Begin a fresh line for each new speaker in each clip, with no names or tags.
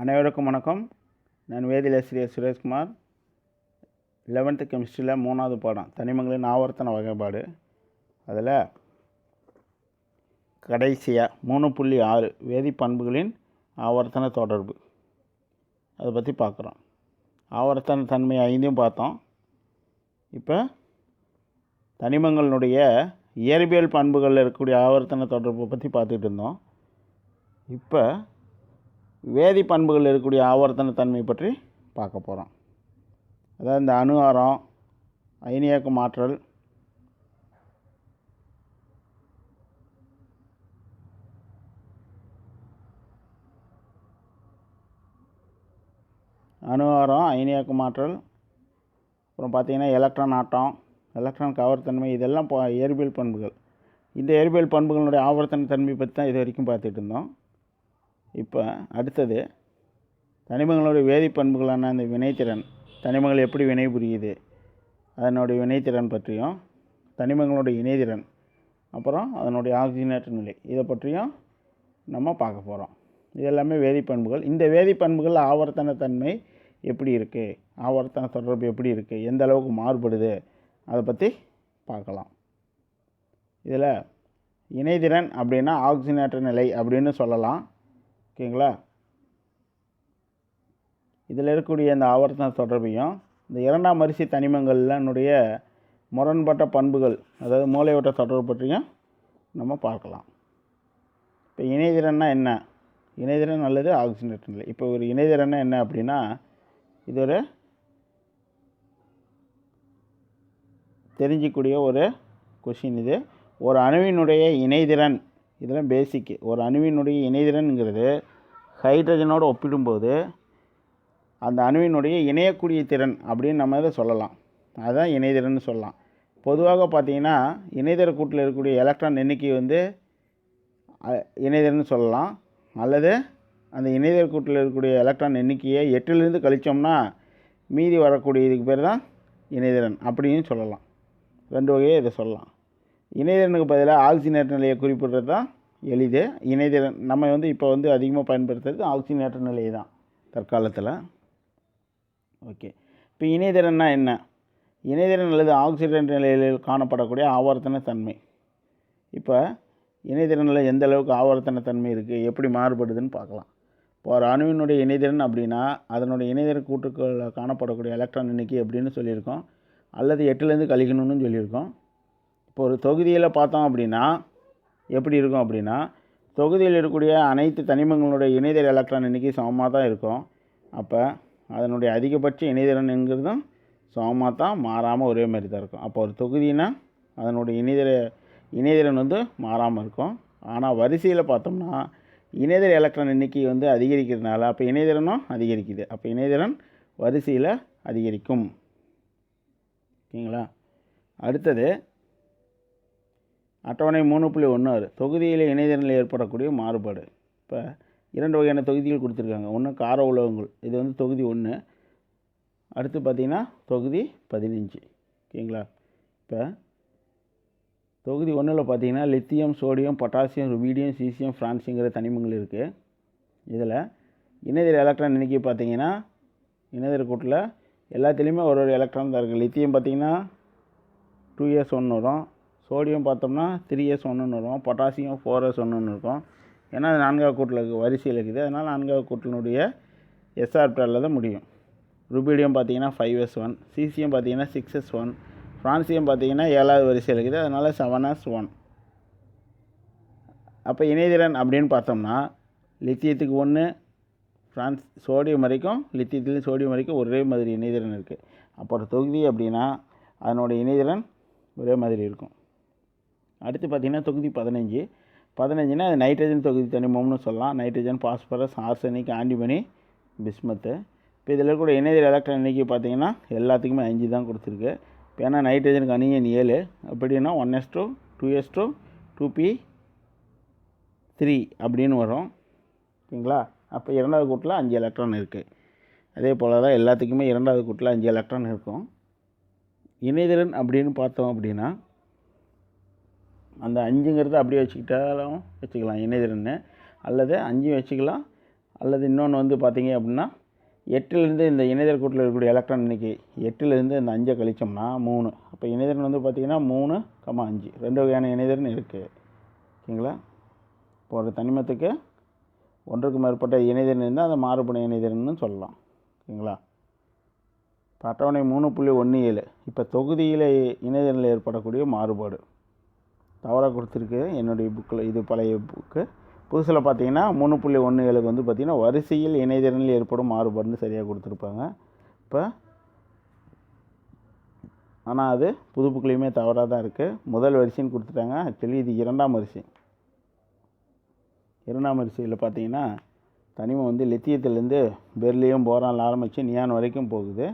அனைவருக்கும் வணக்கம். நான் வேதியியலாசிரியர் சுரேஷ்குமார். 11th கெமிஸ்ட்ரியில் 3வது பாடம் தனிமங்களின் ஆவர்த்தன வகைப்பாடு. அதில் கடைசியாக 3.6 வேதிப்பண்புகளின் ஆவர்த்தன தொடர்பு அதை பற்றி பார்க்குறோம். ஆவர்த்தன தன்மை 5 பார்த்தோம். இப்போ தனிமங்களினுடைய இயற்பியல் பண்புகளில் இருக்கக்கூடிய ஆவர்த்தன தொடர்பை பற்றி பார்த்துட்டு இருந்தோம். இப்போ வேதி பண்புகளில் இருக்கக்கூடிய ஆவர்த்தன தன்மை பற்றி பார்க்க போகிறோம். அதாவது இந்த அணு ஆரம், அயனியாக்கும் ஆற்றல், அணு ஆரம், அயனியாக்கும் ஆற்றல், அப்புறம் பார்த்திங்கன்னா எலக்ட்ரான் ஆட்டம், எலக்ட்ரான் கவர்த்தன்மை, இதெல்லாம் இயற்பியல் பண்புகள். இந்த இயற்பியல் பண்புகளுடைய ஆவர்த்தன தன்மை பற்றி தான் இது வரைக்கும் பார்த்துட்டு இருந்தோம். இப்போ அடுத்தது தனிமங்களுடைய வேதிப்பண்புகளான அந்த வினைத்திறன், தனிமங்கள் எப்படி வினை புரியுது அதனுடைய வினைத்திறன் பற்றியும், தனிமங்களுடைய இணைதிறன், அப்புறம் அதனுடைய ஆக்சிஜனேற்ற நிலை, இதை பற்றியும் நம்ம பார்க்க போகிறோம். இது எல்லாமே வேதிப்பண்புகள். இந்த வேதிப்பண்புகள் ஆவர்த்தன தன்மை எப்படி இருக்குது, ஆவர்த்தன தொடர்பு எப்படி இருக்குது, எந்த அளவுக்கு மாறுபடுது, அதை பற்றி பார்க்கலாம். இதில் இணைதிறன் அப்படின்னா ஆக்சிஜனேற்ற நிலை அப்படின்னு சொல்லலாம். ஓகேங்களா? இதில் இருக்கக்கூடிய இந்த ஆவர்த்தன தொடர்பையும் இந்த இரண்டாம் வரிசை தனிமங்களினுடைய முரண்பட்ட பண்புகள், அதாவது மூலையோட்ட தொடர்பு பற்றியும் நம்ம பார்க்கலாம். இப்போ இணைதிறன்னா என்ன, இணைதிறன் அல்லது ஆக்சிஜனேற்ற நிலை. இப்போ ஒரு இணைதிறன்னா என்ன அப்படின்னா, இது ஒரு தெரிஞ்சிக்கூடிய ஒரு கொஷின். இது ஒரு அணுவினுடைய இணைதிறன், இதெல்லாம் பேசிக்கு. ஒரு அணுவினுடைய இணைதிறன்ங்கிறது ஹைட்ரஜனோடு ஒப்பிடும்போது அந்த அணுவினுடைய இணையக்கூடிய திறன் அப்படின்னு நம்ம இதை சொல்லலாம். அதுதான் இணைதிறன்னு சொல்லலாம். பொதுவாக பார்த்திங்கன்னா இணைதிற கூட்டில் இருக்கக்கூடிய எலக்ட்ரான் எண்ணிக்கை இணைதிறன்னு சொல்லலாம். அல்லது அந்த இணைதிற கூட்டில் இருக்கக்கூடிய எலக்ட்ரான் எண்ணிக்கையை 8லிருந்து கழித்தோம்னா மீதி வரக்கூடிய இதுக்கு பேர் தான் இணைதிறன் அப்படின்னு சொல்லலாம். 2 வகையை இதை சொல்லலாம். இணைதிறனுக்கு பதிலாக ஆக்சிஜனேற்ற நிலையை குறிப்பிடுறது தான் எளிது. இணைதிறன் நம்ம இப்போ அதிகமாக பயன்படுத்துறது ஆக்சிஜனேற்ற நிலை தான் தற்காலத்தில். ஓகே, இப்போ இணைதிறன்னா என்ன? இணைதிறன் அல்லது ஆக்சிஜனேற்ற நிலையில் காணப்படக்கூடிய ஆவர்த்தன தன்மை. இப்போ இணைதிறனில் எந்த அளவுக்கு ஆவர்த்தன தன்மை இருக்குது, எப்படி மாறுபடுதுன்னு பார்க்கலாம். இப்போ ஒரு அணுவினுடைய இணைதிறன் அப்படின்னா அதனுடைய இணைதிற கூட்டுக்களில் காணப்படக்கூடிய எலக்ட்ரான் எண்ணிக்கை எப்படின்னு சொல்லியிருக்கோம், அல்லது 8லேருந்து கழிக்கணும்னு சொல்லியிருக்கோம். இப்போ ஒரு தொகுதியில் பார்த்தோம் அப்படின்னா எப்படி இருக்கும் அப்படின்னா, தொகுதியில் இருக்கக்கூடிய அனைத்து தனிமங்களுடைய இணைதிற எலக்ட்ரான் எண்ணிக்கை சமமாக தான் இருக்கும். அப்போ அதனுடைய அதிகபட்ச இணைதிறன் என்கிறதும் சமமாக தான், மாறாமல் ஒரே மாதிரி தான் இருக்கும். அப்போ ஒரு தொகுதினா அதனுடைய இணைதிறன் மாறாமல் இருக்கும். ஆனால் வரிசையில் பார்த்தோம்னா இணைதிற எலக்ட்ரான் எண்ணிக்கை அதிகரிக்கிறதுனால அப்போ இணைதிறனும் அதிகரிக்குது. அப்போ இணைதிறன் வரிசையில் அதிகரிக்கும். ஓகேங்களா? அடுத்தது அட்டவணை 3.16 தொகுதியில் இணைதிறனில் ஏற்படக்கூடிய மாறுபாடு. இப்போ 2 வகையான தொகுதிகள் கொடுத்துருக்காங்க. ஒன்று கார உலோகங்கள், இது தொகுதி 1. அடுத்து பார்த்திங்கன்னா தொகுதி 15. ஓகேங்களா? இப்போ தொகுதி 1ல் பார்த்திங்கன்னா lithium, sodium, potassium, rubidium, caesium, ஃப்ரான்சியங்கிற தனிமங்கள் இருக்குது. இதில் இணைதிற எலக்ட்ரான் எண்ணிக்கை பார்த்திங்கன்னா இணைதிற கூட்டில் எல்லாத்துலேயுமே ஒரு எலக்ட்ரான் தான் இருக்குது. லித்தியம் பார்த்திங்கன்னா 2s1 வரும், சோடியம் பார்த்தோம்னா 3s1 வரும், பொட்டாசியம் 4s1 இருக்கும். ஏன்னா அது 4வது கூட்டில் வரிசையில் இருக்குது. அதனால் 4வது கூட்டினுடைய எஸ்ஆர்பியில் தான் முடியும். ருபீடியம் பார்த்திங்கன்னா 5s1, சீசியம் பார்த்திங்கன்னா 6s1, ஃப்ரான்சியம் பார்த்திங்கன்னா 7வது வரிசையில் இருக்குது. அதனால் 7s1. அப்போ இணைதிறன் அப்படின்னு பார்த்தோம்னா லித்தியத்துக்கு 1, சோடியம் வரைக்கும், லித்தியத்துலேயும் சோடியம் வரைக்கும் ஒரே மாதிரி இணைதிறன் இருக்குது. அப்போ ஒரு தொகுதி அப்படின்னா அதனுடைய இணைதிறன் ஒரே மாதிரி இருக்கும். அடுத்து பார்த்திங்கன்னா தொகுதி 15னா அது நைட்ரஜன் தொகுதி தனிமம்னு சொல்லலாம். Nitrogen, phosphorus, arsenic, antimony, பிஸ்மத்து. இப்போ இதில் இருக்கக்கூடிய இணைதிற எலக்ட்ரான் எண்ணிக்கை பார்த்திங்கன்னா எல்லாத்துக்குமே 5 தான் கொடுத்துருக்கு. இப்போ ஏன்னா நைட்ரஜனுக்கு அணியன் 7, அப்படின்னா 1s2, 2s2, 2p3 அப்படின்னு வரும். ஓகேங்களா? அப்போ 2வது கூட்டில் 5 எலக்ட்ரான் இருக்குது. அதே போல் தான் எல்லாத்துக்குமே 2வது கூட்டில் 5 எலக்ட்ரான் இருக்கும். இணைதிறன் அப்படின்னு பார்த்தோம் அப்படின்னா அந்த 5ங்கிறது அப்படியே வச்சுக்கிட்டாலும் வச்சுக்கலாம் இணைதிறன்னு, அல்லது 5 வச்சுக்கலாம், அல்லது இன்னொன்று வந்து பார்த்தீங்க அப்படின்னா 8லேருந்து இந்த இணைதல் கூட்டில் இருக்கக்கூடிய எலக்ட்ரான் எண்ணிக்கை 8லேருந்து இந்த 5 கழிச்சோம்னா 3. அப்போ இணைதிறன் வந்து பார்த்திங்கன்னா 3, 5 2 வகையான இணைதிறன் இருக்குது. ஓகேங்களா? இப்போ ஒரு தனிமத்துக்கு ஒன்றுக்கு மேற்பட்ட இணைதிறன் இருந்தால் அதை மாறுபடும் இணைதிறன்னு சொல்லலாம். ஓகேங்களா? இப்போ அட்டவணை 3.17 இப்போ தொகுதியில் இணைதிறனில் ஏற்படக்கூடிய மாறுபாடு தவறாக கொடுத்துருக்கு என்னுடைய புக்கில். இது பழைய புக்கு. புதுசில் பார்த்தீங்கன்னா 3.17க்கு வந்து பார்த்திங்கன்னா வரிசையில் இணைதிறனில் ஏற்படும் மாறுபாடுன்னு சரியாக கொடுத்துருப்பாங்க. இப்போ ஆனால் அது புது புக்லேயுமே தவறாக தான் இருக்குது. முதல் வரிசைன்னு கொடுத்துட்டாங்க. ஆக்சுவலி இது 2ஆம் வரிசை. 2ஆம் வரிசையில் பார்த்தீங்கன்னா தனிமம் வந்து லித்தியத்திலேருந்து பெர்லியம் போரான் ஆரம்பித்து நியான் வரைக்கும் போகுது.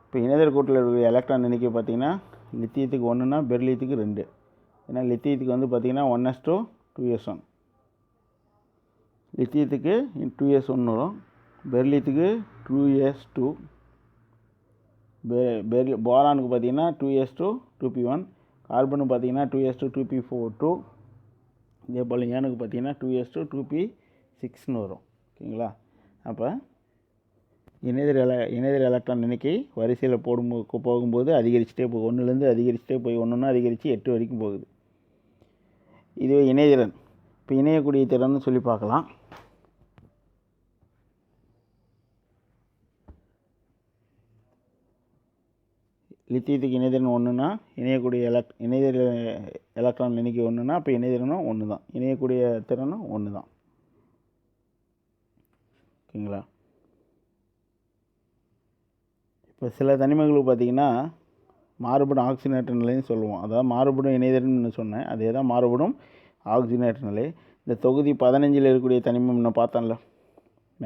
இப்போ இணைதல் கூட்டில் இருக்கிற எலக்ட்ரான் எண்ணிக்கை பார்த்திங்கன்னா லித்தியத்துக்கு 1ன்னா பெர்லியத்துக்கு 2. ஏன்னா லித்தியத்துக்கு வந்து பார்த்திங்கன்னா 1:2s1. லித்தியத்துக்கு 2s1 வரும். பெர்லியத்துக்கு 2s2. போரானுக்கு பார்த்தீங்கன்னா 2s2 2p1. கார்பனுக்கு பார்த்தீங்கன்னா 2s2 2p4 இதே போல் நியானுக்கு பார்த்தீங்கன்னா 2s2 2p6ன்னு வரும். ஓகேங்களா? அப்போ இணைதல் எலக்ட்ரான் எண்ணிக்கை வரிசையில் போகும்போது அதிகரிச்சுட்டே போகும். 1லேருந்து அதிகரிச்சுட்டே போய் 1 அதிகரித்து 8 வரைக்கும் போகுது. இதுவே இணைதிறன். இப்போ இணையக்கூடிய திறன்னு சொல்லி பார்க்கலாம். லித்தியத்துக்கு இணைதிறன் 1ன்னா இணையக்கூடிய இணைதல் எலக்ட்ரான் எண்ணிக்கை 1ன்னா அப்போ இணைதிறனும் 1 தான். இணையக்கூடிய திறனும் 1 தான். ஓகேங்களா? இப்போ சில தனிமங்களுக்கு பார்த்திங்கன்னா மாறுபடும் ஆக்சிஜனேற்ற நிலைன்னு சொல்லுவோம். அதாவது மாறுபடும் இணைதிறன்னு சொன்னேன். அதே தான் மாறுபடும் ஆக்சிஜனேற்ற நிலை. இந்த தொகுதி 15ல் இருக்கக்கூடிய தனிமம் நான் பார்த்தேன்ல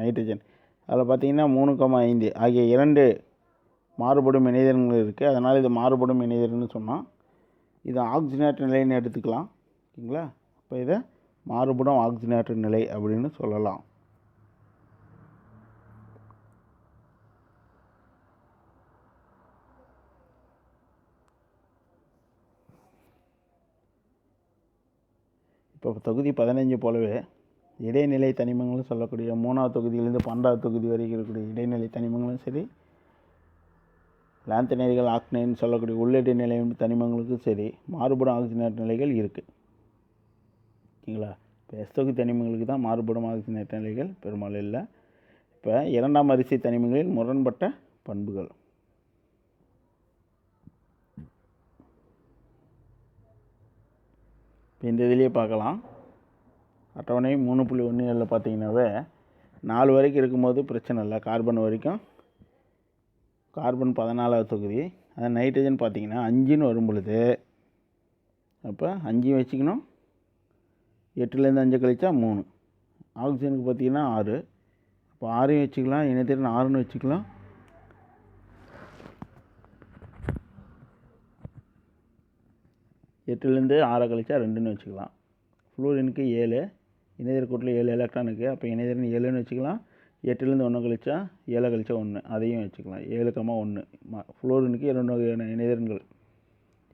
நைட்ரஜன், அதில் பார்த்திங்கன்னா 3,5 ஆகிய 2 மாறுபடும் இணைதிறன்கள் இருக்குது. அதனால் இது மாறுபடும் இணைதிறன்னு சொன்னால் இது ஆக்சிஜனேற்ற நிலைன்னு எடுத்துக்கலாம். ஓகேங்களா? அப்போ இதை மாறுபடும் ஆக்சிஜனேற்ற நிலை அப்படின்னு சொல்லலாம். இப்போ தொகுதி 15 போலவே இடைநிலை தனிமங்களும் சொல்லக்கூடிய 3ஆவது தொகுதியிலேருந்து 12ஆவது தொகுதி வரைக்கும் இருக்கக்கூடிய இடைநிலை தனிமங்களும் சரி, லாந்தனைடுகள் ஆக்னைன்னு சொல்லக்கூடிய உள்ளிடை நிலை தனிமங்களுக்கும் சரி மாறுபடும் ஆக்சிஜனேற்ற நிலைகள் இருக்குது. ஓகேங்களா? இப்போ எஸ் தொகுதி தனிமங்களுக்கு தான் மாறுபடும் ஆக்சிஜனேற்ற நிலைகள் பெரும்பாலும் இல்லை. இப்போ 2ஆம் வரிசை தனிமங்களில் முரண்பட்ட பண்புகள். இந்த இதிலேயே பார்க்கலாம். அட்டவணை 3.17 பார்த்தீங்கன்னாவே 4 வரைக்கும் இருக்கும்போது பிரச்சனை இல்லை. கார்பன் வரைக்கும் கார்பன் 14ஆவது தொகுதி. அது நைட்ரஜன் பார்த்திங்கன்னா 5ன்னு வரும் பொழுது அப்போ 5 வச்சுக்கணும். 8லேருந்து 5 கழிச்சா 3. ஆக்சிஜனுக்கு பார்த்திங்கன்னா 6. அப்போ 6 வச்சுக்கலாம். இணைதிறன் 6ன்னு வச்சுக்கலாம். எட்டுலேருந்து 6 கழிச்சா 2ன்னு வச்சுக்கலாம். ஃப்ளூரினுக்கு 7. இணைதிறன் கூட்டில் 7 எலக்ட்ரான் இருக்குது. அப்போ இணைதிறன் 7ன்னு வச்சுக்கலாம். 8லேருந்து 1 கழிச்சா 7 கழிச்சா 1 அதையும் வச்சுக்கலாம். 7,1. ஃப்ளூரினுக்கு 2 வகையான இணைதிறன்கள்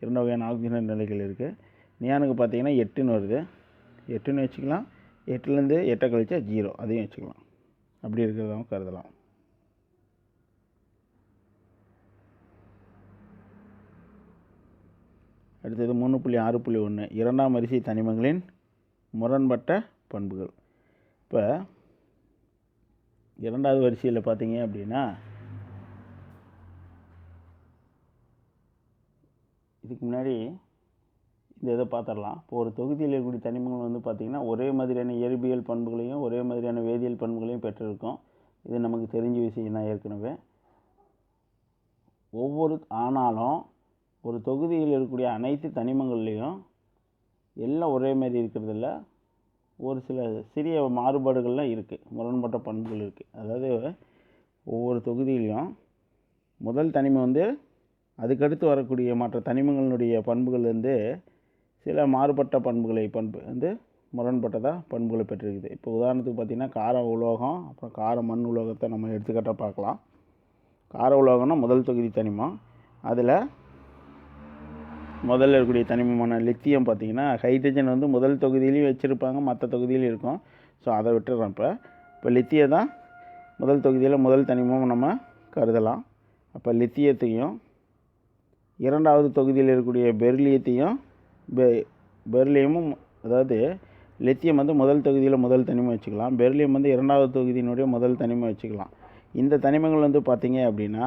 2 வகையான ஆக்சிஜன் நிலைகள் இருக்குது. நியானுக்கு பார்த்தீங்கன்னா 8ன்னு வருது. 8ன்னு வச்சுக்கலாம். 8லேருந்து 8 கழிச்சா 0 அதையும் வச்சுக்கலாம். அப்படி இருக்கிறதாகவும் கருதலாம். அடுத்தது 3.6.1 2ஆம் வரிசை தனிமங்களின் முரண்பட்ட பண்புகள். இப்போ 2வது வரிசையில் பார்த்தீங்க அப்படின்னா இதுக்கு முன்னாடி இந்த இதை பார்த்துடலாம். இப்போ ஒரு தொகுதியில் இருக்கக்கூடிய தனிமங்கள் வந்து பார்த்திங்கன்னா ஒரே மாதிரியான இயற்பியல் பண்புகளையும் ஒரே மாதிரியான வேதியியல் பண்புகளையும் பெற்றிருக்கும். இது நமக்கு தெரிஞ்ச விஷயம் தான் ஏற்கனவே. ஆனாலும் ஒரு தொகுதியில் இருக்கக்கூடிய அனைத்து தனிமங்கள்லேயும் எல்லாம் ஒரே மாதிரி இருக்கிறதில்ல. ஒரு சில சிறிய மாறுபாடுகள்லாம் இருக்குது. முரண்பட்ட பண்புகள் இருக்குது. அதாவது ஒவ்வொரு தொகுதியிலையும் முதல் தனிமம் வந்து அதுக்கடுத்து வரக்கூடிய மற்ற தனிமங்களுடைய பண்புகள்லேருந்து சில மாறுபட்ட பண்பு வந்து முரண்பட்டதாக பண்புகளை பெற்றிருக்குது. இப்போ உதாரணத்துக்கு பார்த்திங்கன்னா கார உலோகம் அப்புறம் கார மண் உலோகத்தை நம்ம எடுத்துக்கிட்ட பார்க்கலாம். கார உலோகம்னா முதல் தொகுதி தனிமம். அதில் முதல்ல இருக்கக்கூடிய தனிமமான லித்தியம் பார்த்திங்கன்னா ஹைட்ரஜன் வந்து முதல் தொகுதியிலையும் வச்சுருப்பாங்க, மற்ற தொகுதியிலையும் இருக்கும். ஸோ அதை விட்டுறோம். இப்போ இப்போ லித்தியம் தான் முதல் தொகுதியில் முதல் தனிமம் நம்ம கருதலாம். அப்போ லித்தியத்தையும் இரண்டாவது தொகுதியில் இருக்கக்கூடிய பெரிலியத்தையும் பெரிலியமும், அதாவது லித்தியம் வந்து முதல் தொகுதியில் முதல் தனிமம் வச்சுக்கலாம், பெரிலியம் வந்து இரண்டாவது தொகுதியினுடைய முதல் தனிமம் வச்சுக்கலாம். இந்த தனிமங்கள் வந்து பார்த்திங்க அப்படின்னா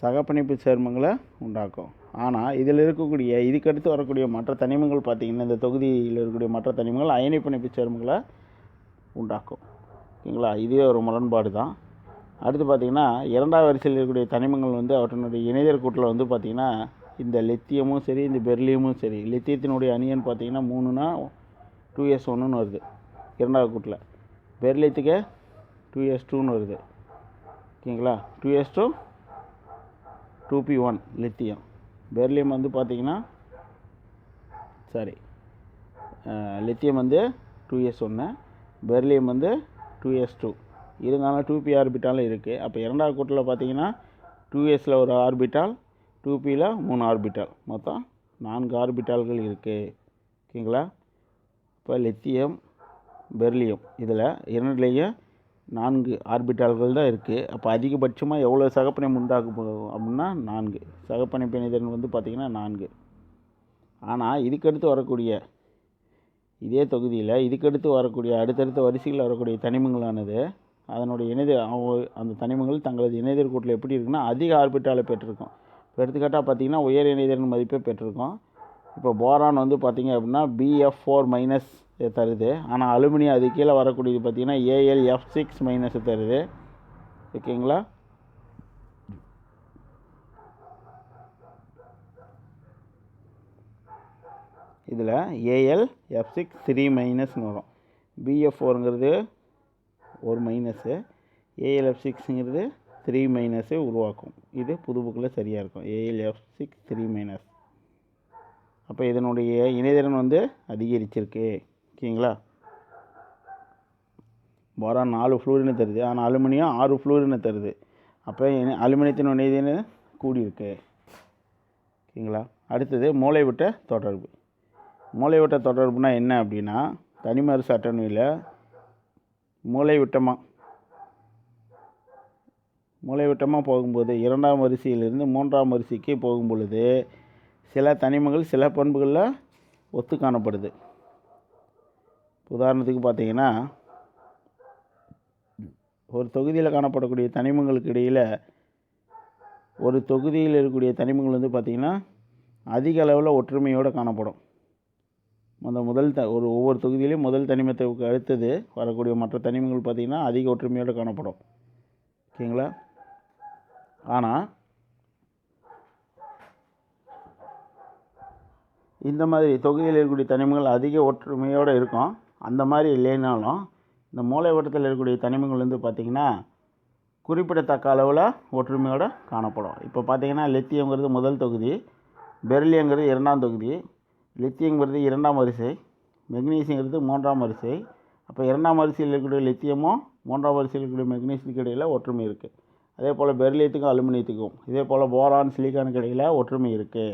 சகப்பிணைப்பு சேர்மங்களை உண்டாக்கும். ஆனால் இதில் இருக்கக்கூடிய இதுக்கடுத்து வரக்கூடிய மற்ற தனிமங்கள் பார்த்திங்கன்னா இந்த தொகுதியில் இருக்கக்கூடிய மற்ற தனிமங்கள் அயனி பிணைப்பு சேர்மங்களை உண்டாக்கும். ஓகேங்களா? இதுவே ஒரு முரண்பாடு தான். அடுத்து பார்த்திங்கன்னா இரண்டாவது வரிசையில் இருக்கக்கூடிய தனிமங்கள் வந்து அவற்றினுடைய இணைதர் கூட்டில் வந்து பார்த்திங்கன்னா இந்த லித்தியமும் சரி இந்த பெரிலியமும் சரி, லித்தியத்தினுடைய அணியன்னு பார்த்திங்கன்னா 3னா 2s1ன்னு வருது இரண்டாவது கூட்டில், பெரிலியத்துக்கு 2s2ன்னு வருது. ஓகேங்களா? 2s2 2p1 lithium. பெரிலியம் வந்து பார்த்திங்கன்னா லித்தியம் வந்து 2s1, பெரிலியம் வந்து 2s2. இருந்தாலும் 2p ஆர்பிட்டாலும் இருக்குது. அப்போ இரண்டாவது கூட்டில் பார்த்திங்கன்னா 2sல ஒரு ஆர்பிட்டால், 2pல 3 ஆர்பிட்டால், மொத்தம் 4 ஆர்பிட்டால்கள் இருக்குது. ஓகேங்களா? இப்போ லித்தியம் பெரிலியம் இதில் இரண்டுலேயும் 4 ஆர்பிட்டால்கள் தான் இருக்குது. அப்போ அதிகபட்சமாக எவ்வளோ சகப்பிணைப்பு உண்டாக்க போகும் அப்படின்னா 4. சகப்பிணைப்பு இணைதிறன் வந்து பார்த்திங்கன்னா 4. ஆனால் இதுக்கடுத்து வரக்கூடிய இதே தொகுதியில் இதுக்கடுத்து வரக்கூடிய அடுத்தடுத்த வரிசையில் வரக்கூடிய தனிமங்களானது அதனுடைய அந்த தனிமங்கள் தங்களது இணைதர் கூட்டில் எப்படி இருக்குன்னா அதிக ஆர்பிட்டாலை பெற்றிருக்கும். இப்போ எடுத்துக்காட்டாக பார்த்திங்கன்னா உயர் இணைதிறன் மதிப்பை பெற்றிருக்கும். இப்போ போரான் வந்து பார்த்திங்க அப்படின்னா BF4- தருது. ஆனால் அலுமினியம் அது கீழே வரக்கூடியது பார்த்திங்கன்னா AlF6- தருது. ஓகேங்களா? இதில் AlF6 3- வரும். BF4ங்கிறது ஒரு மைனஸு, AlF6ங்கிறது 3- உருவாக்கும். இது புது புக்கில் சரியாக இருக்கும். AlF6 3-. அப்போ இதனுடைய இணைதிறன் வந்து அதிகரிச்சிருக்கு. ஓகேங்களா? போரான் 4 ஃப்ளூரினை தருது, ஆனால் அலுமினியம் 6 ஃப்ளூரினை தருது. அப்போ அலுமினியத்தின் இணைதிறன் கூடியிருக்கு. ஓகேங்களா? அடுத்தது மூளைவிட்ட தொடர்பு. மூளைவிட்ட தொடர்புனா என்ன அப்படின்னா தனிமரிசு அட்டவணையில் மூளைவிட்டமாக போகும்போது இரண்டாம் வரிசையிலிருந்து மூன்றாம் வரிசைக்கு போகும் பொழுது சில தனிமங்கள் சில பண்புகளில் ஒத்து காணப்படுது. உதாரணத்துக்கு பார்த்தீங்கன்னா ஒரு தொகுதியில் காணப்படக்கூடிய தனிமங்களுக்கு இடையில் ஒரு தொகுதியில் இருக்கக்கூடிய தனிமங்கள் வந்து பார்த்திங்கன்னா அதிக அளவில் ஒற்றுமையோடு காணப்படும். ஒவ்வொரு தொகுதியிலையும் முதல் தனிமத்துக்கு அடுத்தது வரக்கூடிய மற்ற தனிமங்கள் பார்த்திங்கன்னா அதிக ஒற்றுமையோடு காணப்படும். ஓகேங்களா? ஆனால் இந்த மாதிரி தொகுதியில் இருக்கக்கூடிய தனிமங்கள் அதிக ஒற்றுமையோடு இருக்கும். அந்த மாதிரி இல்லைனாலும் இந்த மூளைவட்டத்தில் இருக்கக்கூடிய தனிமங்கள் வந்து பார்த்திங்கன்னா குறிப்பிடத்தக்க அளவில் ஒற்றுமையோடு காணப்படும். இப்போ பார்த்திங்கன்னா லித்தியங்கிறது முதல் தொகுதி, பெரிலியங்கிறது இரண்டாம் தொகுதி, லித்தியங்கிறது இரண்டாம் வரிசை, மெக்னீசியங்கிறது மூன்றாம் வரிசை. அப்போ இரண்டாம் வரிசையில் இருக்கக்கூடிய லித்தியமும் மூன்றாம் வரிசையில் இருக்கக்கூடிய மெக்னீசியத்துக்கு இடையில் ஒற்றுமை இருக்குது. அதே போல் பெரிலியத்துக்கும் அலுமினியத்துக்கும், இதே போல் போரான் சிலிக்கானுக்கு இடையில் ஒற்றுமை இருக்குது.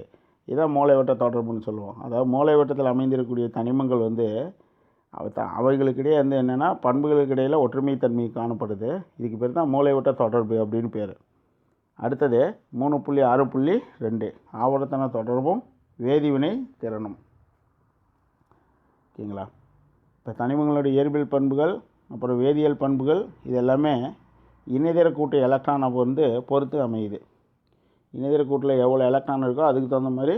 இதான் மூளைவட்ட தொடர்புன்னு சொல்லுவோம். அதாவது மூளைவட்டத்தில் அமைந்திருக்கக்கூடிய தனிமங்கள் வந்து அவைகளுக்கிடையே வந்து என்னென்னா பண்புகளுக்கு இடையில் ஒற்றுமை தன்மை காணப்படுது. இதுக்கு பேர் தான் மூளைவட்ட தொடர்பு அப்படின்னு பேர். அடுத்தது 3.6.2 ஆவர்த்தன தொடர்பும் வேதிவினை திறனும். ஓகேங்களா? இப்போ தனிமங்களுடைய இயற்பியல் பண்புகள் அப்புறம் வேதியியல் பண்புகள் இது எல்லாமே இணைதிர கூட்டு எலக்ட்ரானை வந்து பொறுத்து அமையுது. இணைதிர கூட்டில் எவ்வளோ எலக்ட்ரான் இருக்கோ அதுக்கு தகுந்த மாதிரி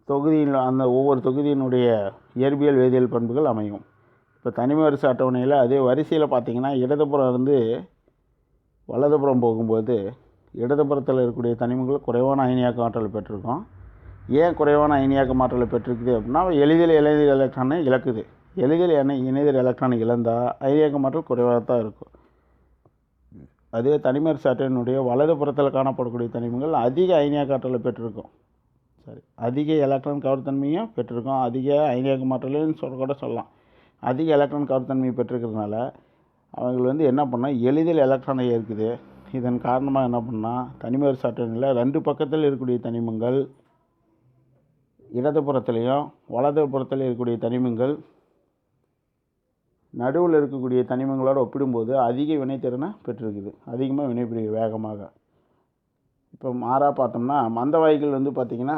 தொகுதியில் அந்த ஒவ்வொரு தொகுதியினுடைய இயற்பியல் வேதியியல் பண்புகள் அமையும். இப்போ தனிம வரிசை அட்டவணையில் அதே வரிசையில் பார்த்திங்கன்னா இடதுபுறம் இருந்து வலதுபுறம் போகும்போது இடதுபுறத்தில் இருக்கக்கூடிய தனிமங்கள் குறைவான அயனியாக்க ஆற்றலை பெற்றிருக்கும். ஏன் குறைவான அயனியாக்க ஆற்றலை பெற்றிருக்குது அப்படின்னா எளிதில் இணைதிர எலக்ட்ரானை இழக்குது. எளிதில் இணைதிர எலக்ட்ரானை இழந்தால் அயனியாக்க ஆற்றல் குறைவாக தான் இருக்கும். அதே தனிம வரிசை அட்டவணையினுடைய வலதுபுறத்தில் காணப்படக்கூடிய தனிமங்கள் அதிக அயனியாக்க ஆற்றலை பெற்றிருக்கும். அதிக எலக்ட்ரான் கவர்த்தன்மையும் பெற்றிருக்கும். அதிக அயனியாக்க ஆற்றல்னு கூட சொல்லலாம். அதிக எலக்ட்ரான் கவர்த்தன்மையை பெற்றிருக்கிறதுனால அவங்கள் வந்து என்ன பண்ணால் எளிதில் எலக்ட்ரானை ஏற்குது. இதன் காரணமாக என்ன பண்ணால் தனிம வரிசை அட்டவணையில் 2 பக்கத்தில் இருக்கக்கூடிய தனிமங்கள் இடதுபுறத்துலேயும் வலதுபுறத்தில் இருக்கக்கூடிய தனிமங்கள் நடுவில் இருக்கக்கூடிய தனிமங்களோடு ஒப்பிடும்போது அதிக வினைத்திறனை பெற்றிருக்குது, அதிகமாக வினைபுரியும் வேகமாக. இப்போ மாறாக பார்த்தோம்னா மந்தவாயுக்கள் வந்து பார்த்திங்கன்னா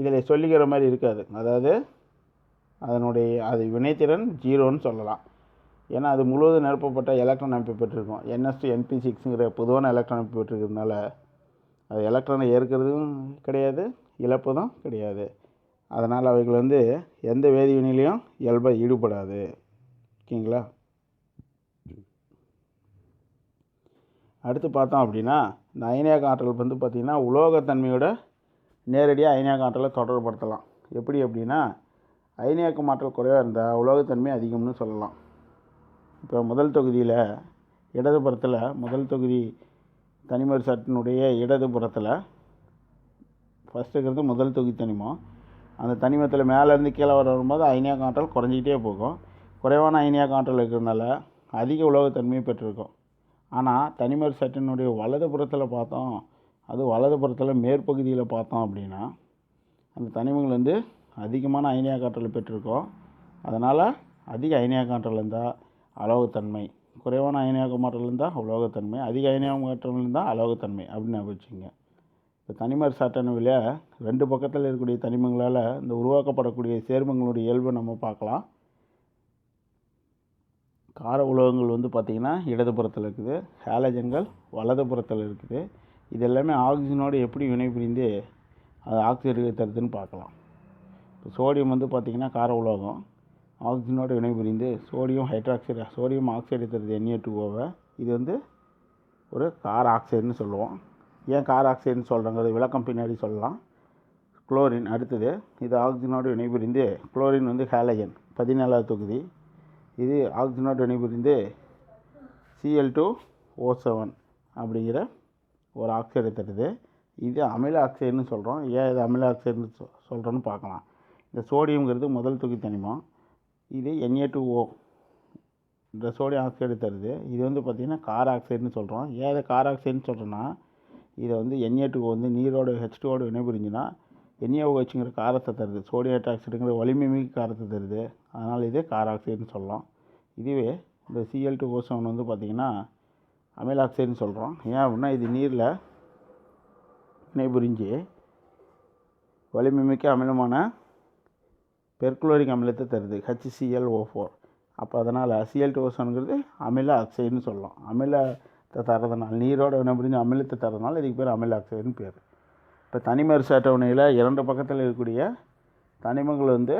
இதில் சொல்லிக்கிற மாதிரி இருக்காது. அதாவது அது வினைத்திறன் 0ன்னு சொல்லலாம். ஏன்னா அது முழுவதும் நிரப்பப்பட்ட எலக்ட்ரான் அமைப்பு பெற்றிருக்கும். NS2 NP6ங்கிற பொதுவான எலக்ட்ரான் அமைப்பு பெற்றிருக்கிறதுனால அது எலக்ட்ரானை ஏற்கிறதும் கிடையாது, இழப்பதும் கிடையாது. அதனால் அவைகள் வந்து எந்த வேதிவினையிலையும் இயல்பாக ஈடுபடாது. ஓகேங்களா? அடுத்து பார்த்தோம் அப்படின்னா இந்த அயனியாக்க ஆற்றல் வந்து பார்த்திங்கன்னா உலோகத்தன்மையோட நேரடியாக அயனியாக்க ஆற்றலை தொடர்புபடுத்தலாம். எப்படி அப்படின்னா அயனியாக்கம் ஆற்றல் குறைவாக இருந்தால் உலோகத்தன்மை அதிகம்னு சொல்லலாம். இப்போ முதல் தொகுதியில் இடதுபுறத்தில் முதல் தொகுதி தனிமர் சட்டினுடைய இடதுபுறத்தில் ஃபஸ்ட்டு இருக்கிறது முதல் தொகுதி தனிமம். அந்த தனிமத்தில் மேலேருந்து கீழே வரும்போது அயனியாக்க ஆற்றல் குறைஞ்சிக்கிட்டே போகும். குறைவான அயனியாக்க ஆற்றல் இருக்கிறதுனால அதிக உலோகத்தன்மையை பெற்றிருக்கும். ஆனால் தனிமர் சட்டினுடைய வலதுபுறத்தில் பார்த்தோம், அது வலதுபுறத்தில் மேற்பகுதியில் பார்த்தோம் அப்படின்னா அந்த தனிமங்கள் வந்து அதிகமான அயனியாக்க ஆற்றலை பெற்றிருக்கோம். அதனால் அதிக அயனியாக்க ஆற்றல் இருந்தால் அலோகத்தன்மை, குறைவான அயனியாக்க ஆற்றல் இருந்தால் உலோகத்தன்மை, அதிக அயனியாக்க ஆற்றல் இருந்தால் அலோகத்தன்மை அப்படின்னு வச்சுங்க. இப்போ தனிமர் சாட்டணுவில் 2 பக்கத்தில் இருக்கக்கூடிய தனிமங்களால் இந்த உருவாக்கப்படக்கூடிய சேர்மங்களுடைய இயல்பை நம்ம பார்க்கலாம். கார உலோகங்கள் வந்து பார்த்திங்கன்னா இடதுபுறத்தில் இருக்குது, ஹாலஜன்கள் வலதுபுறத்தில் இருக்குது. இது எல்லாமே ஆக்சிஜனோடு எப்படி வினைபுரிந்து அது ஆக்சைடு தருதுன்னு பார்க்கலாம். இப்போ சோடியம் வந்து பார்த்திங்கன்னா கார உலோகம், ஆக்சிஜனோடு வினைபுரிந்து சோடியம் ஆக்சைடு தருது Na2O. இது வந்து ஒரு கார ஆக்சைடுன்னு சொல்லுவோம். ஏன் கார ஆக்சைடுன்னு சொல்கிறாங்கிறது விளக்கம் பின்னாடி சொல்லலாம். குளோரின் அடுத்தது, இது ஆக்சிஜனோடு வினைபுரிந்து குளோரின் வந்து ஹாலஜன் 14வது தொகுதி. இது ஆக்சிஜனோடு வினைபுரிந்து Cl2O7 அப்படிங்கிற ஒரு ஆக்சைடை தருது. இது அமில ஆக்சைடுன்னு சொல்கிறோம். ஏன் இது அமில ஆக்சைடுன்னு சொல்கிறோன்னு பார்க்கலாம். இந்த சோடியம்ங்கிறது முதல் தொகுதி தனிமம். இது Na2O இந்த சோடியம் ஆக்சைடு தருது. இது வந்து பார்த்திங்கன்னா கார ஆக்சைடுன்னு சொல்கிறோம். ஏன் இதை கார ஆக்சைடுன்னு சொல்கிறோன்னா இதை வந்து Na2O வந்து நீரோட H2ஓடு வினைபுரிஞ்சுன்னா NaOHங்கிற காரத்தை தருது. சோடியம் ஹைட்ராக்சைடுங்கிற வலிமை மிகு காரத்தை தருது. அதனால் இது கார ஆக்சைடுன்னு சொல்லலாம். இதுவே இந்த Cl2O7 வந்து பார்த்திங்கன்னா அமில ஆக்சைடுன்னு சொல்கிறோம். ஏன் அப்படின்னா இது நீரில் வினைபுரிஞ்சு வலிமை மிக்க அமிலமான பெர்குளோரிக் அமிலத்தை தருது, HClO4. அப்போ அதனால் Cl2O7ங்கிறது அமில ஆக்சைடுன்னு சொல்லலாம். அமிலத்தை தரதுனால, நீரோட வினைபுரிஞ்சு அமிலத்தை தரதுனால இதுக்கு பேர் அமில ஆக்சைடுன்னு பேர். இப்போ தனிமர் அட்டவணையில் 2 பக்கத்தில் இருக்கக்கூடிய தனிமங்கள் வந்து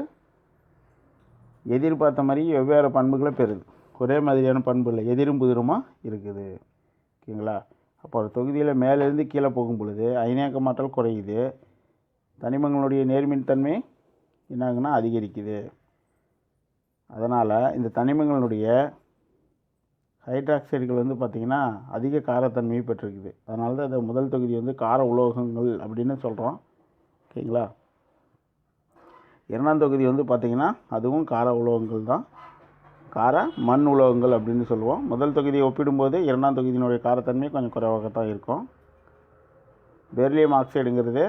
எதிர்பார்த்த மாதிரி வெவ்வேறு பண்புகளை பெறுது. ஒரே மாதிரியான பண்பு இல்லை, எதிரும் புதிருமாக இருக்குது. ஓகேங்களா? அப்போ ஒரு தொகுதியில் மேலேருந்து கீழே போகும் பொழுது அயனியாக்க ஆற்றல் குறையுது, தனிமங்களுடைய நேர்மின்தன்மை என்னாகுன்னா அதிகரிக்குது. அதனால் இந்த தனிமங்களுடைய ஹைட்ராக்சைடுகள் வந்து பார்த்திங்கன்னா அதிக காரத்தன்மையை பெற்றிருக்குது. அதனால தான் இந்த முதல் தொகுதி வந்து கார உலோகங்கள் அப்படின்னு சொல்கிறோம். ஓகேங்களா? 2ஆம் தொகுதி வந்து பார்த்திங்கன்னா அதுவும் கார உலோகங்கள் தான், கார மண் உலோகங்கள் அப்படின்னு சொல்லுவோம். முதல் தொகுதியை ஒப்பிடும்போது 2ஆம் தொகுதியினுடைய காரத்தன்மை கொஞ்சம் குறைவாகத்தான் இருக்கும். பெர்லியம் ஆக்சைடுங்கிறது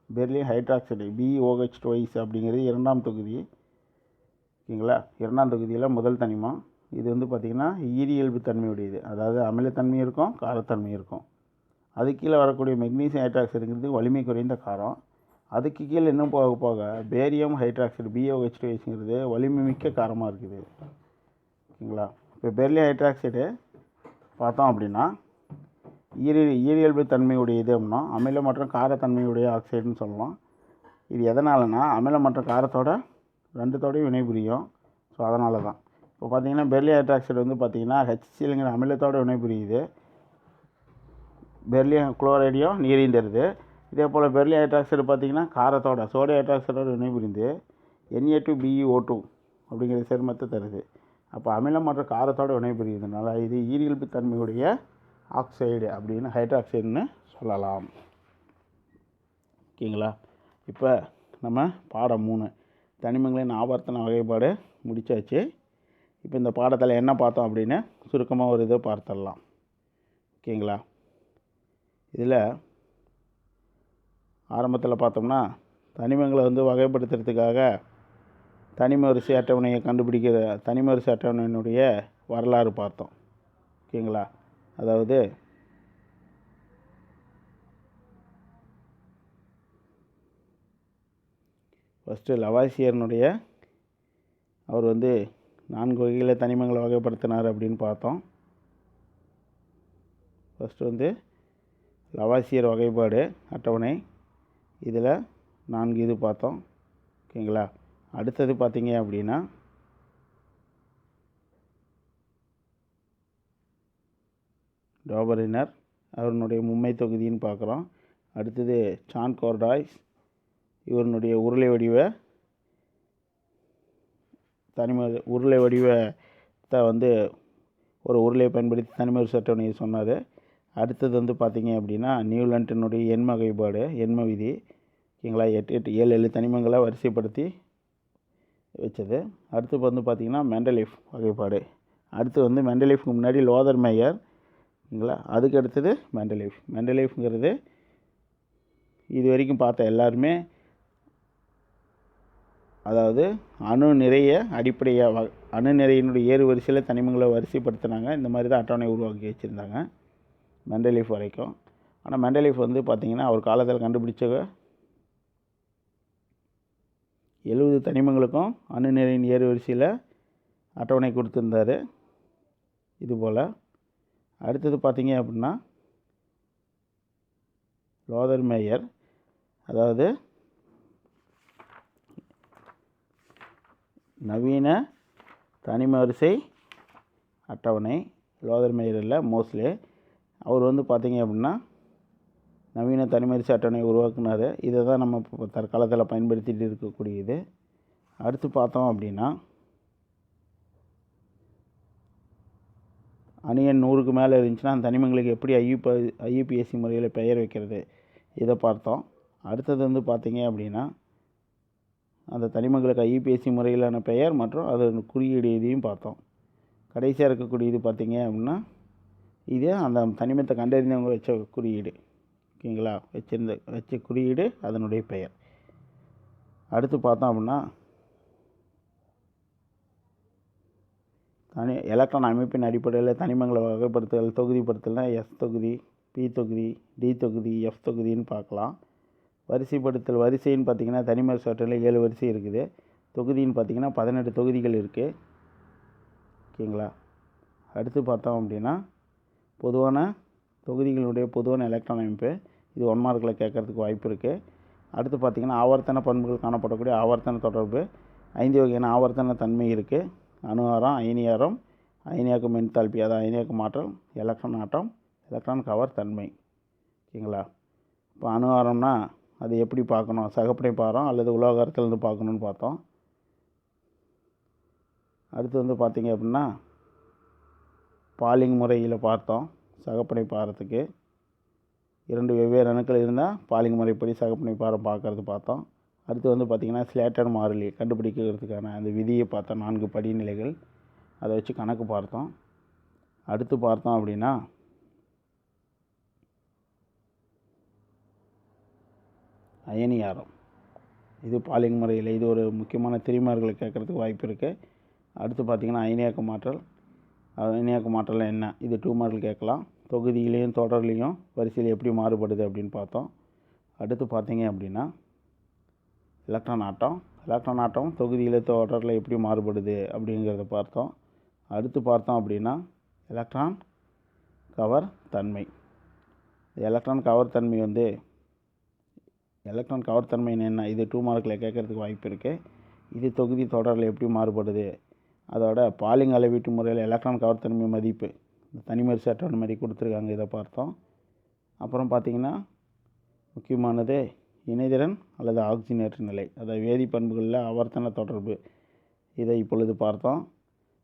பெர்லியம் ஹைட்ராக்சைடு BeOH twice அப்படிங்கிறது 2ஆம் தொகுதி. ஓகேங்களா? 2ஆம் தொகுதியில் முதல் தனிமம். இது வந்து பார்த்திங்கன்னா ஈரியல்பு தன்மையுடையது, அதாவது அமிலத்தன்மை இருக்கும், காரத்தன்மை இருக்கும். அது கீழே வரக்கூடிய மெக்னீசியம் ஹைட்ராக்சைடுங்கிறது வலிமை குறைந்த காரம். அதுக்கு கீழே இன்னும் போக போக பேரியம் ஹைட்ராக்சைடு BeOH twiceங்கிறது வலிமை மிக்க காரமாக இருக்குது. ஓகேங்களா? இப்போ பெர்லியம் ஹைட்ராக்சைடு பார்த்தோம் அப்படின்னா ஈரியல்பு தன்மையுடையது அப்படின்னா அமில மற்றும் காரத்தன்மையுடைய ஆக்சைடுன்னு சொல்லலாம். இது எதனாலனா அமில மற்றும் காரத்தோட 2தோடையும் வினைபுரியும். ஸோ அதனால தான் இப்போ பார்த்திங்கன்னா பெர்லியம் ஹைட்ராக்சைடு வந்து பார்த்திங்கன்னா HClங்கிற அமிலத்தோடு வினைபுரியுது, பெர்லியம் குளோரைடையும் நீரையும் தருது. இதே போல் பெர்லியம் ஹைட்ராக்சைடு பார்த்திங்கன்னா காரத்தோட சோடியம் ஹைட்ராக்சைடோடு வினைபுரிந்து Na2BeO2 அப்படிங்கிற சேர்மத்தை தருது. அப்போ அமிலம் மற்றும் காரத்தோடு வினைபுரியுதுனால இது ஈரியல்பு தன்மையுடைய ஆக்சைடு அப்படின்னு ஹைட்ராக்சைடுன்னு சொல்லலாம். ஓகேங்களா? இப்போ நம்ம பாடம் 3 தனிமங்களின் ஆவர்த்தன வகைப்பாடு முடித்தாச்சு. இப்போ இந்த பாடத்தில் என்ன பார்த்தோம் அப்படின்னு சுருக்கமாக ஒரு இதை பார்த்துடலாம். ஓகேங்களா? இதில் ஆரம்பத்தில் பார்த்தோம்னா தனிமங்களை வந்து வகைப்படுத்துறதுக்காக தனிம வரிசை அட்டவணையை கண்டுபிடிக்கிற தனிம வரிசை அட்டவணையினுடைய வரலாறு பார்த்தோம். ஓகேங்களா? அதாவது ஃபஸ்ட்டு லவாசியர்னுடைய அவர் 4 வகையில் தனிமங்களை வகைப்படுத்தினார் அப்படின்னு பார்த்தோம். ஃபஸ்ட்டு லவாசியர் வகைப்பாடு அட்டவணை, இதில் 4 இது பார்த்தோம். ஓகேங்களா? அடுத்தது பார்த்தீங்க அப்படின்னா டாபரினர் அவருடைய மும்மை தொகுதின்னு பார்க்குறோம். அடுத்தது சான் கோர்டாய்ஸ் இவருடைய உருளை வடிவ உருளை வடிவத்தை ஒரு உருளையை பயன்படுத்தி தனிம வரிசை அட்டவணையை சொன்னார். அடுத்தது பார்த்திங்க அப்படின்னா நியூலண்டினுடைய எண்ம வகைப்பாடு, எண்ம விதி. ஓகேங்களா? 7 தனிமங்களை வரிசைப்படுத்தி வச்சது. அடுத்து பார்த்திங்கன்னா மெண்டலீஃப் வகைப்பாடு. அடுத்து மெண்டலீஃப்க்கு முன்னாடி லோதர் மேயர். ஓகேங்களா? அதுக்கு அடுத்தது மெண்டலீஃப்ங்கிறது இது வரைக்கும் பார்த்த எல்லாருமே அதாவது அணு நிறைய அடிப்படையாக அணு நிறையினுடைய ஏறு வரிசையில் தனிமங்களை வரிசைப்படுத்தினாங்க. இந்த மாதிரி தான் அட்டவணை உருவாக்கி வச்சுருந்தாங்க மெண்டலீஃப் வரைக்கும். ஆனால் மெண்டலீஃப் பார்த்திங்கன்னா அவர் காலத்தில் கண்டுபிடிச்ச 70 தனிமங்களுக்கும் அணு நிறையின் ஏறு வரிசையில் அட்டவணை கொடுத்துருந்தார். இதுபோல் அடுத்தது பார்த்திங்க அப்படின்னா லோதர் மேயர், அதாவது நவீன தனிம வரிசை அட்டவணை. லோதர் மேயர் இல்லை, மோஸ்லே. அவர் பார்த்திங்க அப்படின்னா நவீன தனிம வரிசை அட்டவணையை உருவாக்குனார். இதை தான் நம்ம இப்போ தற்காலத்தில் பயன்படுத்திகிட்டு இருக்கக்கூடியது. அடுத்து பார்த்தோம் அப்படின்னா அணு எண் 100க்கு மேலே இருந்துச்சுன்னா அந்த தனிமங்களுக்கு எப்படி ஐயுபிஎஸ்சி முறையில் பெயர் வைக்கிறது, இதை பார்த்தோம். அடுத்தது பார்த்திங்க அப்படின்னா அந்த தனிமங்களுக்கு ஐயுபிஎஸ்சி முறையிலான பெயர் மற்றும் அதன் குறியீடு இதையும் பார்த்தோம். கடைசியாக இருக்கக்கூடியது பார்த்திங்க அப்படின்னா இது அந்த தனிமத்தை கண்டறிந்தவங்க வச்ச குறியீடு. ஓகேங்களா? வச்ச குறியீடு அதனுடைய பெயர். அடுத்து பார்த்தோம் அப்படின்னா எலக்ட்ரான் அமைப்பின் அடிப்படையில் தனிமங்களை வகைப்படுத்துதல், தொகுதிப்படுத்தல்னால் எஸ் தொகுதி, பி தொகுதி, டி தொகுதி, எஃப் தொகுதின்னு பார்க்கலாம். வரிசைப்படுத்தல் வரிசைன்னு பார்த்திங்கன்னா தனிம வரிசை அட்டவணையில் 7 வரிசை இருக்குது. தொகுதின்னு பார்த்திங்கன்னா 18 தொகுதிகள் இருக்குது. ஓகேங்களா? அடுத்து பார்த்தோம் அப்படின்னா பொதுவான தொகுதிகளுடைய பொதுவான எலக்ட்ரான் அமைப்பு. இது 1 மார்க்கில் கேட்குறதுக்கு வாய்ப்பு இருக்குது. அடுத்து பார்த்திங்கன்னா ஆவர்த்தன பண்புகள் காணப்படக்கூடிய ஆவர்த்தன தொடர்பு. 5 வகையான ஆவர்த்தன தன்மை இருக்குது. அணு ஆரம், அயனியாரம், அயனியாக்கும் என்தால்பி, அதாவது அயனியாக்கும் ஆற்றல், எலக்ட்ரான் ஆட்டம், எலக்ட்ரான் கவர் தன்மை. ஓகேங்களா? இப்போ அணு ஆரம்னா அது எப்படி பார்க்கணும், சகப்படை பாரம் அல்லது உலோகத்திலிருந்து பார்க்கணுன்னு பார்த்தோம். அடுத்து பார்த்திங்க அப்படின்னா பாலிங் முறையில் பார்த்தோம். சகப்படை பாரத்துக்கு 2 வெவ்வேறு அணுக்கள் இருந்தால் பாலிங் முறைப்படி சகப்படை பாரம் பார்க்கறது பார்த்தோம். அடுத்து பார்த்திங்கன்னா ஸ்லேட்டர் மாறிலி கண்டுபிடிக்கிறதுக்கான அந்த விதியை பார்த்தோம். 4 படிநிலைகள், அதை வச்சு கணக்கு பார்த்தோம். அடுத்து பார்த்தோம் அப்படின்னா அயனியாரம். இது பாலிங் முறையில் இது ஒரு முக்கியமான திரிமார்களை கேட்குறதுக்கு வாய்ப்பு இருக்குது. அடுத்து பார்த்திங்கன்னா அயனியாக்கும் ஆற்றல். அயனியாக்கும் ஆற்றல் என்ன, இது 2 மார்க்கில் கேட்கலாம். தொகுதியிலையும் தொடர்லையும் வரிசையில் எப்படி மாறுபடுது அப்படின்னு பார்த்தோம். அடுத்து பார்த்திங்க அப்படின்னா எலக்ட்ரான் ஆட்டம் தொகுதியில் தொடரில் எப்படி மாறுபடுது அப்படிங்கிறத பார்த்தோம். அடுத்து பார்த்தோம் அப்படின்னா எலக்ட்ரான் கவர் தன்மை. எலக்ட்ரான் கவர் தன்மை எலக்ட்ரான் கவர் தன்மை என்ன, இது 2 மார்க்கில் கேட்குறதுக்கு வாய்ப்பு இருக்குது. இது தொகுதி தொடரில் எப்படி மாறுபடுது, அதோட பாலிங் அளவீட்டு முறையில் எலக்ட்ரான் கவர் தன்மை மதிப்பு தனிமரிசை அட்டவணை மாதிரி கொடுத்துருக்காங்க, இதை பார்த்தோம். அப்புறம் பார்த்திங்கன்னா முக்கியமானது இணைதிறன் அல்லது ஆக்சிஜனேற்ற நிலை, அதாவது வேதி பண்புகளில் ஆவர்த்தன தொடர்பு, இதை இப்பொழுது பார்த்தோம்.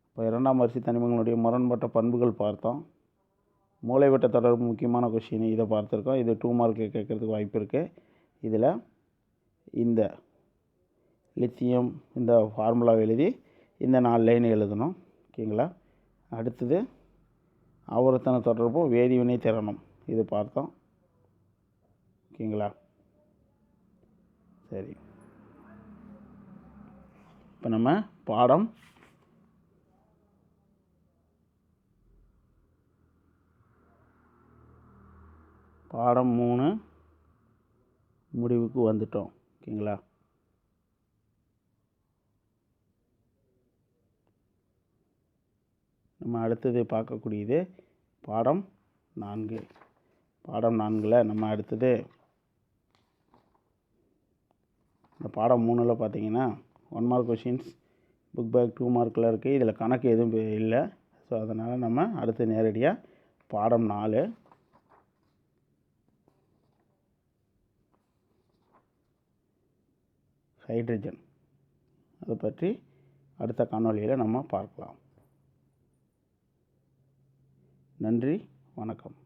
இப்போ 2ஆம் வரிசை தனிமங்களுடைய முரண்பட்ட பண்புகள் பார்த்தோம். மூலைவட்ட தொடர்பு முக்கியமான கொஷின், இதை பார்த்துருக்கோம். இது 2 மார்க்கில் கேட்குறதுக்கு வாய்ப்பு இருக்குது. இதில் இந்த லித்தியம் இந்த ஃபார்முலா எழுதி இந்த 4 லைன் எழுதணும். ஓகேங்களா? அடுத்தது ஆவர்த்தன தொடர்பும் வேதிவினை திறனும், இது பார்த்தோம். ஓகேங்களா? சரி, இப்போ நம்ம பாடம் பாடம் 3 முடிவுக்கு வந்துட்டோம். ஓகேங்களா? நம்ம அடுத்தது பார்க்கக்கூடியது பாடம் 4. பாடம் 4ல் நம்ம அடுத்தது இந்த பாடம் 3ல் பார்த்தீங்கன்னா 1 மார்க் கொஷின்ஸ் புக் பேக் 2 மார்க்கில் இருக்குது. இதில் கணக்கு எதுவும் இல்லை. ஸோ அதனால் நம்ம அடுத்து நேரடியாக பாடம் 4 ஹைட்ரஜன் அதை பற்றி அடுத்த காணொளியில் நம்ம பார்க்கலாம். நன்றி, வணக்கம்.